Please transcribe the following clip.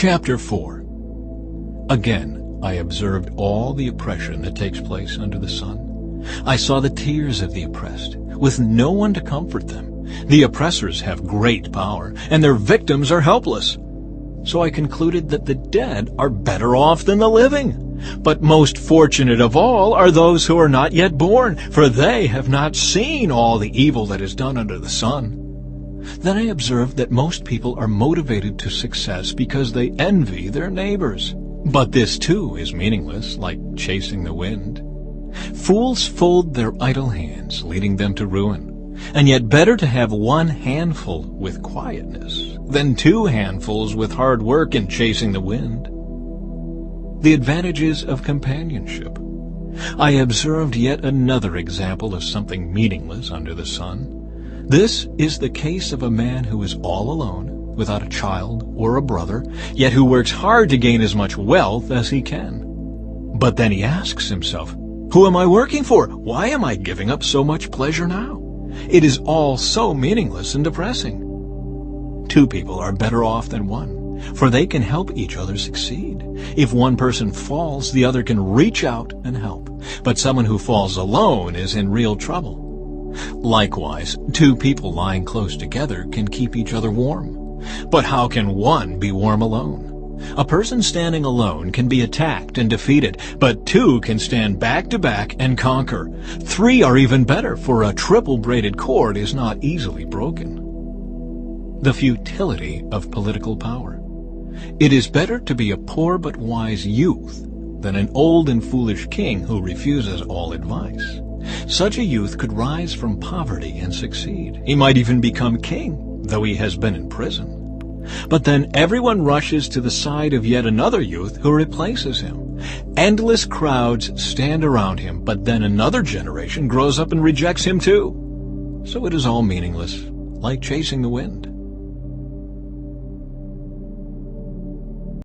Chapter 4. Again, I observed all the oppression that takes place under the sun. I saw the tears of the oppressed, with no one to comfort them. The oppressors have great power, and their victims are helpless. So I concluded that the dead are better off than the living. But most fortunate of all are those who are not yet born, for they have not seen all the evil that is done under the sun. Then I observed that most people are motivated to success because they envy their neighbors. But this too is meaningless, like chasing the wind. Fools fold their idle hands, leading them to ruin. And yet better to have one handful with quietness than two handfuls with hard work and chasing the wind. The advantages of companionship. I observed yet another example of something meaningless under the sun. This is the case of a man who is all alone, without a child or a brother, yet who works hard to gain as much wealth as he can. But then he asks himself, "Who am I working for? Why am I giving up so much pleasure now? It is all so meaningless and depressing." Two people are better off than one, for they can help each other succeed. If one person falls, the other can reach out and help. But someone who falls alone is in real trouble. Likewise, two people lying close together can keep each other warm. But how can one be warm alone? A person standing alone can be attacked and defeated, but two can stand back to back and conquer. Three are even better, for a triple-braided cord is not easily broken. The futility of political power. It is better to be a poor but wise youth than an old and foolish king who refuses all advice. Such a youth could rise from poverty and succeed. He might even become king, though he has been in prison. But then everyone rushes to the side of yet another youth who replaces him. Endless crowds stand around him, but then another generation grows up and rejects him too. So it is all meaningless, like chasing the wind.